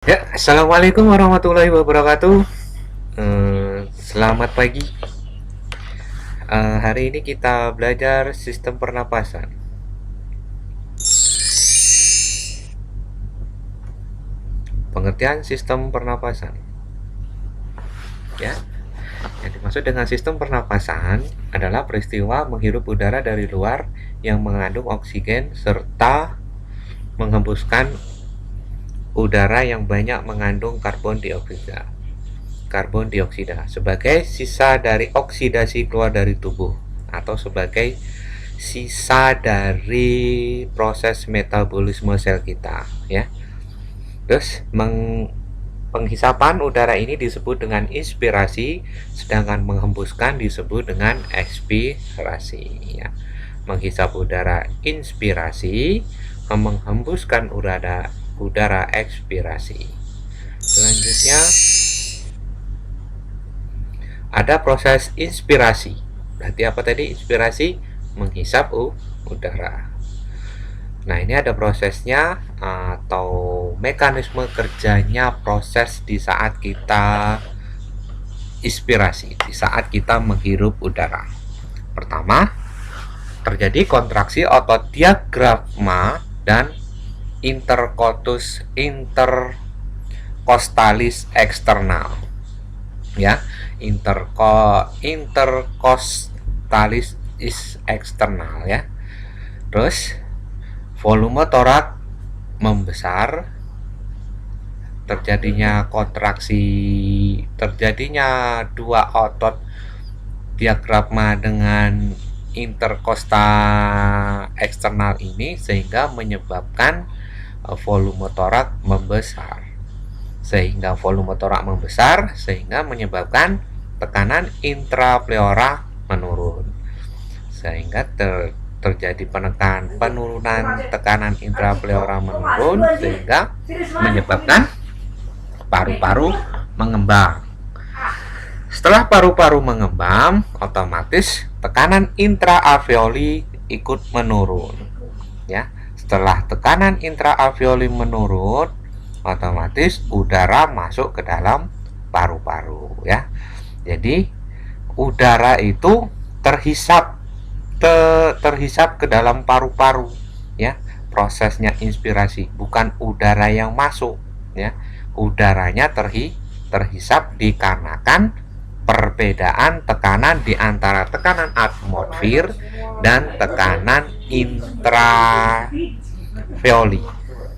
Ya, assalamualaikum warahmatullahi wabarakatuh. Selamat pagi. Hari ini kita belajar sistem pernapasan. Pengertian sistem pernapasan. Ya, yang dimaksud dengan sistem pernapasan adalah peristiwa menghirup udara dari luar yang mengandung oksigen serta menghembuskan udara yang banyak mengandung karbon dioksida sebagai sisa dari oksidasi keluar dari tubuh atau sebagai sisa dari proses metabolisme sel kita, ya. Terus penghisapan udara ini disebut dengan inspirasi, sedangkan menghembuskan disebut dengan ekspirasi, ya. Menghisap udara inspirasi, menghembuskan udara ekspirasi. Selanjutnya ada proses inspirasi. Berarti apa tadi? Inspirasi menghisap udara. Nah, ini ada prosesnya atau mekanisme kerjanya proses di saat kita inspirasi, di saat kita menghirup udara. Pertama, terjadi kontraksi otot diafragma dan interkostalis eksternal, ya. Interkostalis eksternal, ya. Terus volume torak membesar, terjadinya dua otot diafragma dengan interkosta eksternal ini sehingga menyebabkan volume torak membesar. Sehingga menyebabkan tekanan intrapleura menurun. Sehingga terjadi penurunan tekanan intrapleura menurun sehingga menyebabkan paru-paru mengembang. Setelah paru-paru mengembang, otomatis tekanan intraalveoli ikut menurun, ya. Setelah tekanan intraalveoli menurun, otomatis udara masuk ke dalam paru-paru, ya. Jadi udara itu terhisap ke dalam paru-paru, ya. Prosesnya inspirasi, bukan udara yang masuk, ya. Udaranya terhisap dikarenakan perbedaan tekanan di antara tekanan atmosfer dan tekanan intraveoli,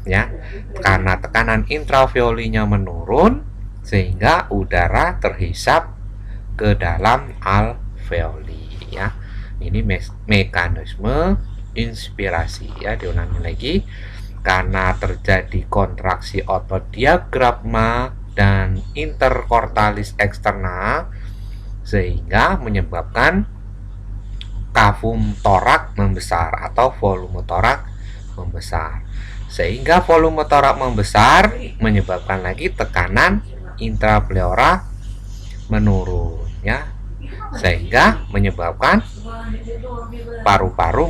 ya. Karena tekanan intraveolinya menurun sehingga udara terhisap ke dalam alveoli, ya. Ini mekanisme inspirasi, ya. Diulangi lagi, karena terjadi kontraksi otot diafragma dan interkostalis eksternal sehingga menyebabkan kafum torak membesar atau volume torak membesar. Sehingga volume torak membesar menyebabkan lagi tekanan intrapleura menurun, ya. Sehingga menyebabkan paru-paru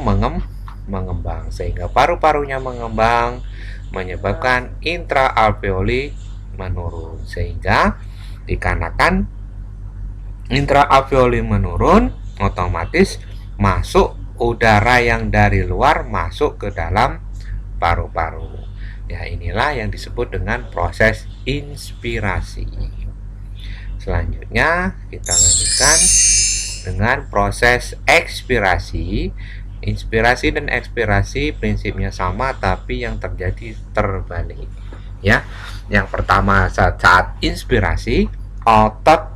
mengembang. Sehingga paru-parunya mengembang menyebabkan intraalveoli menurun. Sehingga dikarenakan intraalveoli menurun, otomatis masuk udara yang dari luar masuk ke dalam paru-paru. Ya, inilah yang disebut dengan proses inspirasi. Selanjutnya kita lanjutkan dengan proses ekspirasi. Inspirasi dan ekspirasi prinsipnya sama, tapi yang terjadi terbalik, ya. Yang pertama saat inspirasi, otot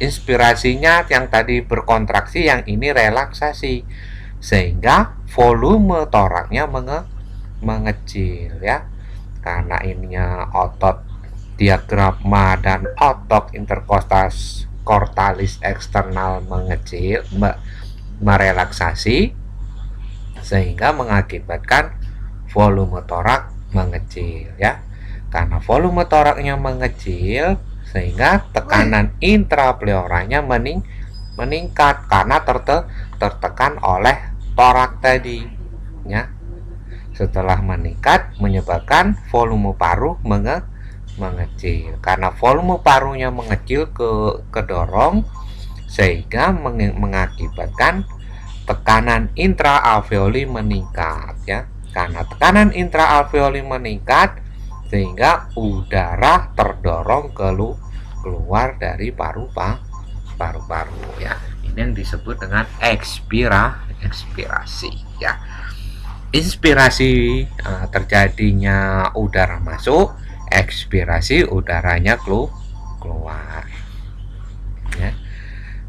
inspirasinya yang tadi berkontraksi, yang ini relaksasi, sehingga volume toraknya mengecil, ya. Karena ininya otot diafragma dan otot interkostalis eksternal mengecil, merelaksasi, sehingga mengakibatkan volume torak mengecil, ya. Karena volume toraknya mengecil sehingga tekanan intrapleuranya meningkat karena tertekan oleh torak tadi, ya. Setelah meningkat menyebabkan volume paru mengecil. Karena volume parunya mengecil kedorong sehingga mengakibatkan tekanan intraalveoli meningkat ya. Karena tekanan intraalveoli meningkat sehingga udara terdorong keluar dari paru-paru ya. Ini yang disebut dengan ekspirasi ya. Inspirasi terjadinya udara masuk, ekspirasi udaranya keluar ya.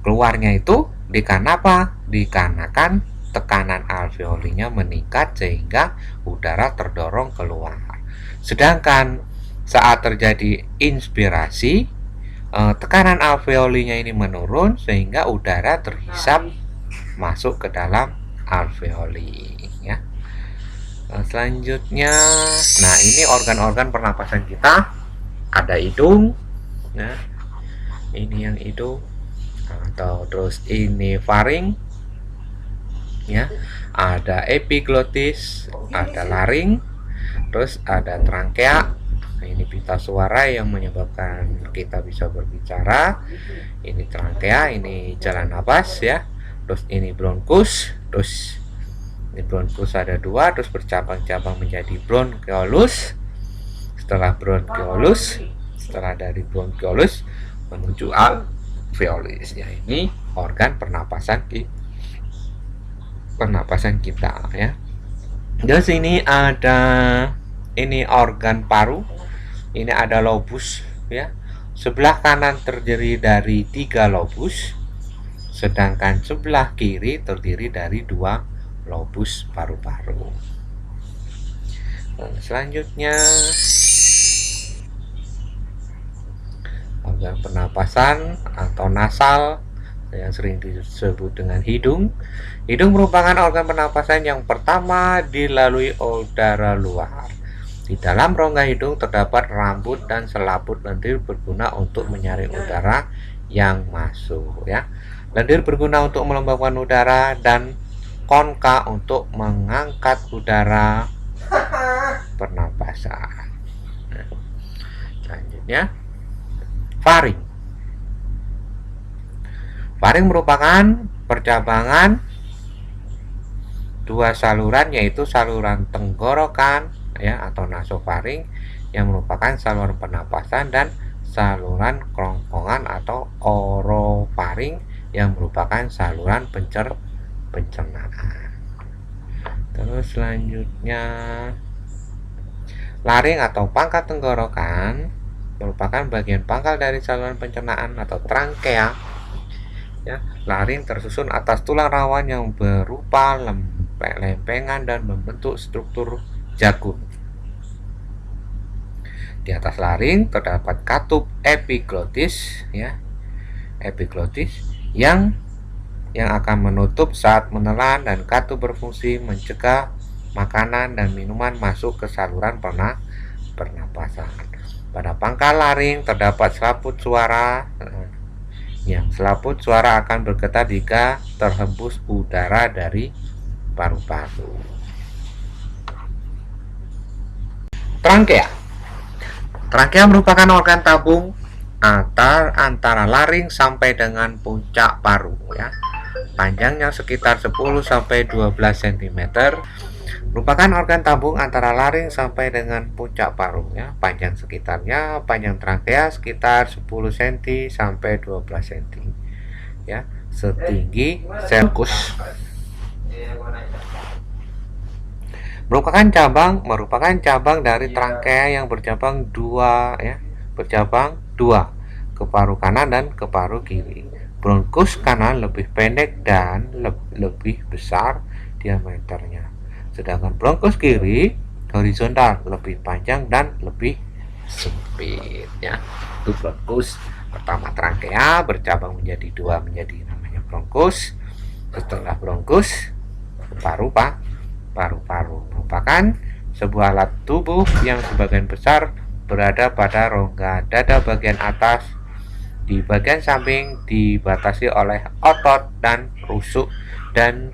Keluarnya itu dikarenakan apa? Dikarenakan tekanan alveolinya meningkat sehingga udara terdorong keluar. Sedangkan saat terjadi inspirasi, tekanan alveolinya ini menurun sehingga udara terhisap masuk ke dalam alveoli ya. Selanjutnya, nah ini organ-organ pernapasan kita. Ada hidung, nah ini yang hidung, atau terus ini faring, ya. Ada epiglotis, ada laring, terus ada trankea. Nah, ini pita suara yang menyebabkan kita bisa berbicara. Ini trankea, ini jalan napas ya. Terus ini bronkus, terus ini bronkus ada dua, terus bercabang-cabang menjadi bronchiolus. Setelah bronchiolus, setelah dari bronchiolus menuju alveolus ya. Ini organ pernapasan kita ya. Terus ini ada ini organ paru. Ini ada lobus ya. Sebelah kanan terdiri dari 3 lobus, sedangkan sebelah kiri terdiri dari 2 lobus paru-paru. Selanjutnya organ pernapasan atau nasal yang sering disebut dengan hidung. Hidung merupakan organ pernapasan yang pertama dilalui udara luar. Di dalam rongga hidung terdapat rambut dan selaput lendir berguna untuk menyaring udara yang masuk ya. Lendir berguna untuk melembabkan udara dan konka untuk mengangkat udara pernapasan. Selanjutnya faring. Faring merupakan percabangan 2 saluran, yaitu saluran tenggorokan ya atau nasofaring yang merupakan saluran pernapasan, dan saluran kerongkongan atau orofaring yang merupakan saluran pencernaan. Terus selanjutnya laring atau pangkal tenggorokan merupakan bagian pangkal dari saluran pencernaan atau trankea ya. Laring tersusun atas tulang rawan yang berupa lempengan dan membentuk struktur jagung. Di atas laring terdapat katup epiglotis ya. Epiglotis yang akan menutup saat menelan, dan katup berfungsi mencegah makanan dan minuman masuk ke saluran pernapasan. Pada pangkal laring terdapat selaput suara. Yang selaput suara akan bergetar jika terhembus udara dari paru-paru. Trankea. Trankea merupakan organ tabung antara laring sampai dengan puncak paru ya. Panjangnya sekitar 10 sampai 12 cm. Merupakan organ tabung antara laring sampai dengan puncak paru ya. Panjang trankea sekitar 10 cm sampai 12 cm ya. Setinggi bronkus. Merupakan cabang dari trankea yang bercabang dua ke paru kanan dan ke paru kiri. Bronkus kanan lebih pendek dan lebih besar diameternya, sedangkan bronkus kiri horizontal, lebih panjang dan lebih sempit ya. Itu bronkus pertama. Trankea bercabang menjadi 2 menjadi namanya bronkus. Setelah bronkus paru-paru merupakan sebuah alat tubuh yang sebagian besar berada pada rongga dada bagian atas. Di bagian samping dibatasi oleh otot dan rusuk, dan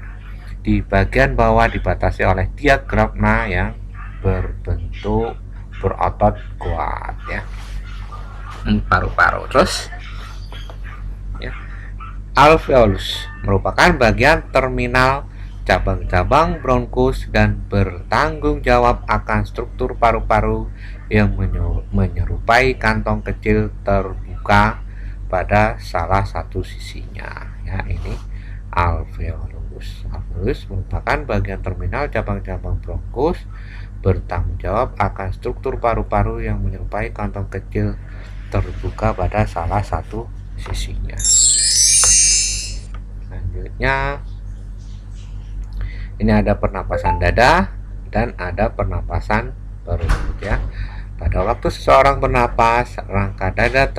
Di bagian bawah dibatasi oleh diafragma yang berbentuk berotot kuat ya. Paru-paru. Terus ya, alveolus merupakan bagian terminal cabang-cabang bronkus dan bertanggung jawab akan struktur paru-paru yang menyerupai kantong kecil terbuka pada salah satu sisinya ya. Ini alveolus. Alveolus merupakan bagian terminal cabang-cabang bronkus bertanggung jawab akan struktur paru-paru yang menyerupai kantong kecil terbuka pada salah satu sisinya. Selanjutnya ini ada pernapasan dada dan ada pernapasan perut ya. Pada waktu seseorang bernapas, rangka dada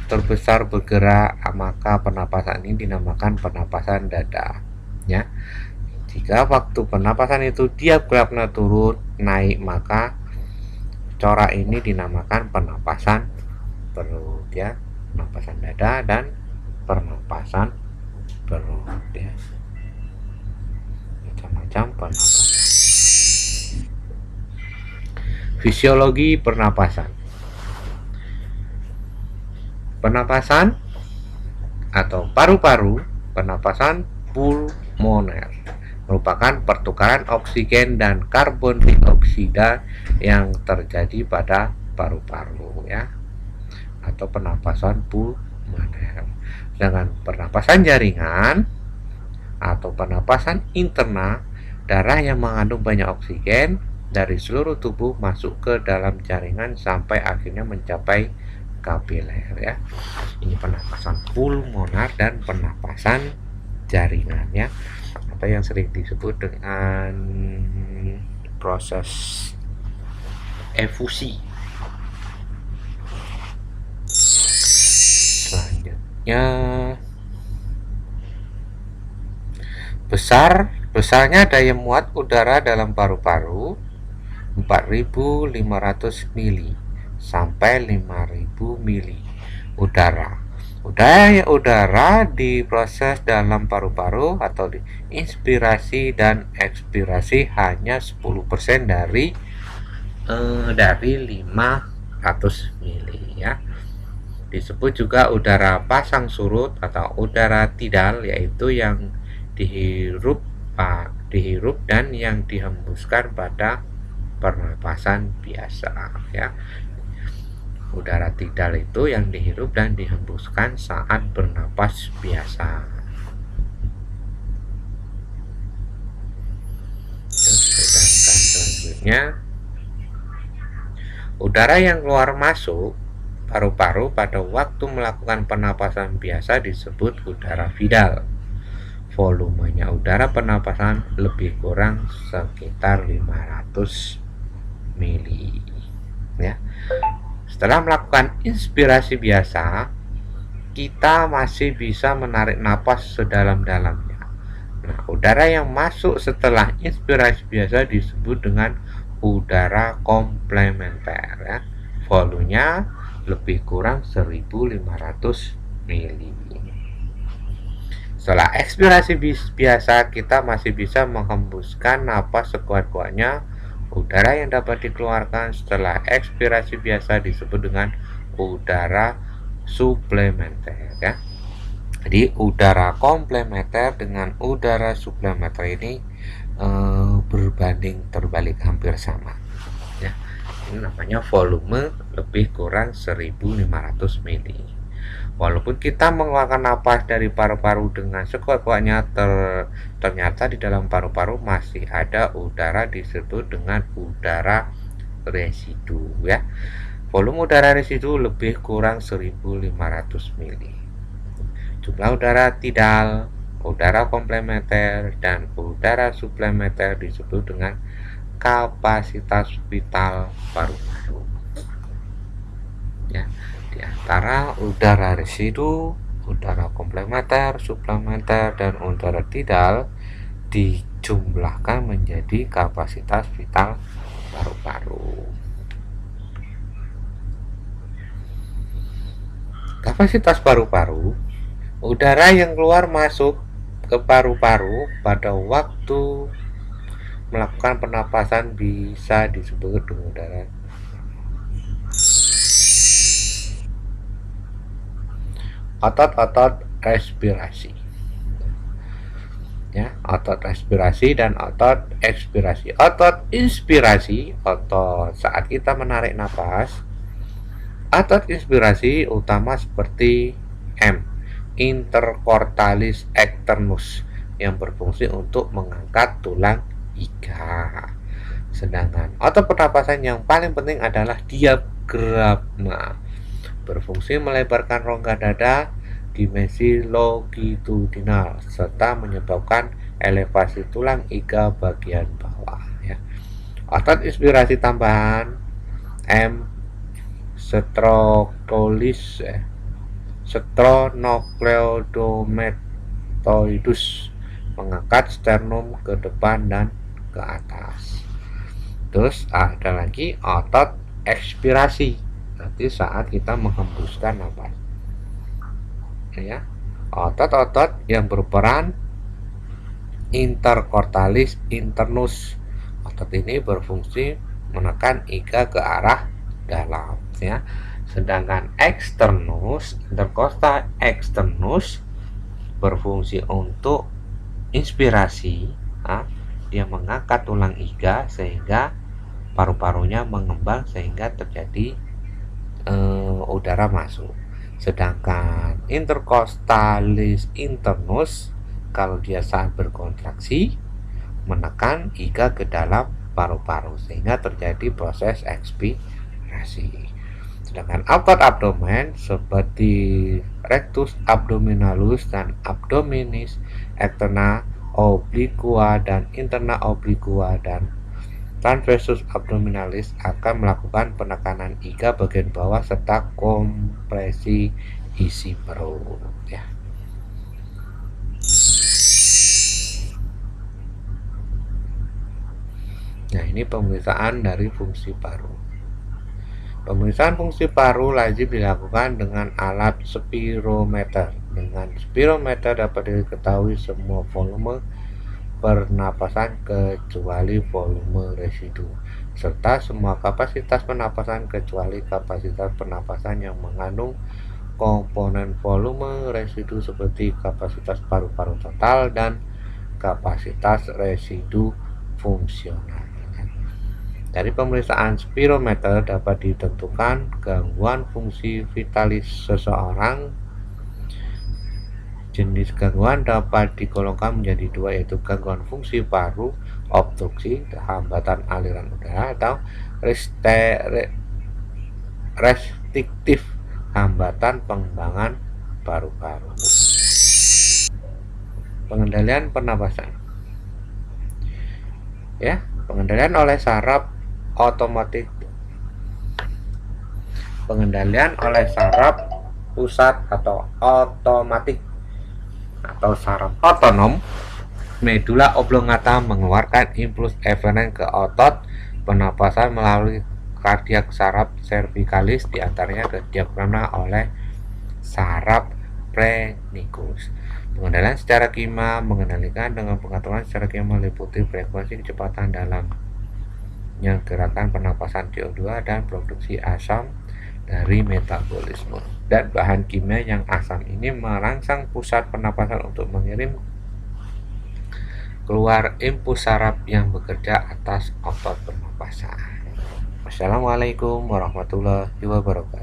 terbesar bergerak, maka pernapasan ini dinamakan pernapasan dada ya. Jika waktu pernapasan itu diafragma turun naik, maka corak ini dinamakan pernapasan perut ya. Pernapasan dada dan pernapasan perut ya. Macam-macam pernapasan. Fisiologi pernapasan. Pernapasan atau paru-paru, pernapasan pulmoner merupakan pertukaran oksigen dan karbon dioksida yang terjadi pada paru-paru ya, atau pernapasan pulmoner. Sedangkan pernapasan jaringan atau pernapasan interna, darah yang mengandung banyak oksigen dari seluruh tubuh masuk ke dalam jaringan sampai akhirnya mencapai kapiler ya. Ini pernapasan pulmoner dan pernapasan jaringan ya, atau yang sering disebut dengan proses efusi. Selanjutnya besarnya daya muat udara dalam paru-paru 4.500 mili sampai 5.000 mili udara. Udara diproses dalam paru-paru atau inspirasi dan ekspirasi hanya 10% dari 500 mili ya. Disebut juga udara pasang surut atau udara tidal, yaitu yang dihirup dan yang dihembuskan pada pernapasan biasa ya. Udara tidal itu yang dihirup dan dihembuskan saat bernapas biasa. Sedangkan selanjutnya, udara yang keluar masuk paru-paru pada waktu melakukan pernapasan biasa disebut udara Vidal. Volumenya udara pernapasan lebih kurang sekitar 500 mili ya. Setelah melakukan inspirasi biasa, kita masih bisa menarik napas sedalam-dalamnya. Nah, udara yang masuk setelah inspirasi biasa disebut dengan udara komplementer ya. Volumenya lebih kurang 1.500 mili. Setelah ekspirasi biasa, kita masih bisa menghembuskan napas sekuat-kuatnya. Udara yang dapat dikeluarkan setelah ekspirasi biasa disebut dengan udara suplementer ya. Jadi udara komplementer dengan udara suplementer ini berbanding terbalik, hampir sama ya. Ini namanya volume lebih kurang 1.500 mili. Walaupun kita mengeluarkan napas dari paru-paru dengan sekuat-kuatnya, ternyata di dalam paru-paru masih ada udara disebut dengan udara residu ya. Volume udara residu lebih kurang 1.500 mili. Jumlah udara tidal, udara komplementer, dan udara suplementer disebut dengan kapasitas vital paru-paru ya. Di antara udara residu, udara komplementer, suplementer, dan udara tidal dijumlahkan menjadi kapasitas vital paru-paru. Kapasitas paru-paru, udara yang keluar masuk ke paru-paru pada waktu melakukan pernapasan bisa disebut dengan udara. Otot-otot respirasi, ya, otot respirasi dan otot ekspirasi. Otot inspirasi, otot saat kita menarik napas. Otot inspirasi utama seperti M, intercortalis externus, yang berfungsi untuk mengangkat tulang iga. Sedangkan otot pernapasan yang paling penting adalah diafragma, berfungsi melebarkan rongga dada dimensi longitudinal serta menyebabkan elevasi tulang iga bagian bawah, ya. Otot inspirasi tambahan M, sternocleidomastoidus, mengangkat sternum ke depan dan ke atas. Terus ada lagi otot ekspirasi, nanti saat kita menghembuskan napas, ya. Otot-otot yang berperan intercortalis internus, otot ini berfungsi menekan iga ke arah dalam, ya. Sedangkan externus, intercostal externus, berfungsi untuk inspirasi, dia mengangkat tulang iga sehingga paru-parunya mengembang sehingga terjadi udara masuk. Sedangkan intercostalis internus, kalau dia saat berkontraksi menekan iga ke dalam paru-paru sehingga terjadi proses ekspirasi. Sedangkan otot abdomen seperti rectus abdominalis dan abdominis, externa obliqua dan interna obliqua dan transversus abdominalis akan melakukan penekanan iga bagian bawah serta kompresi isi perut, ya. Nah, ini pemeriksaan dari fungsi paru. Pemeriksaan fungsi paru lazim dilakukan dengan alat spirometer. Dengan spirometer dapat diketahui semua volume pernapasan kecuali volume residu, serta semua kapasitas pernapasan kecuali kapasitas pernapasan yang mengandung komponen volume residu seperti kapasitas paru-paru total dan kapasitas residu fungsional. Dari pemeriksaan spirometer dapat ditentukan gangguan fungsi vitalis seseorang. Jenis gangguan dapat digolongkan menjadi dua, yaitu gangguan fungsi paru, obstruksi, hambatan aliran udara, atau restriktif, hambatan pengembangan paru-paru. Pengendalian pernapasan, ya. Pengendalian oleh saraf otomatis, pengendalian oleh saraf pusat atau otomatik atau saraf otonom, medula oblongata mengeluarkan impuls eferen ke otot pernapasan melalui kardiak saraf cervicalis, diantaranya ke diafragma oleh saraf phrenikus. Pengendalian secara kimia mengendalikan dengan pengaturan secara kimia meliputi frekuensi, kecepatan dalamnya gerakan pernapasan CO2 dan produksi asam dari metabolisme. Dan bahan kimia yang asam ini merangsang pusat pernapasan untuk mengirim keluar impuls saraf yang bekerja atas otot pernapasan. Wassalamualaikum warahmatullahi wabarakatuh.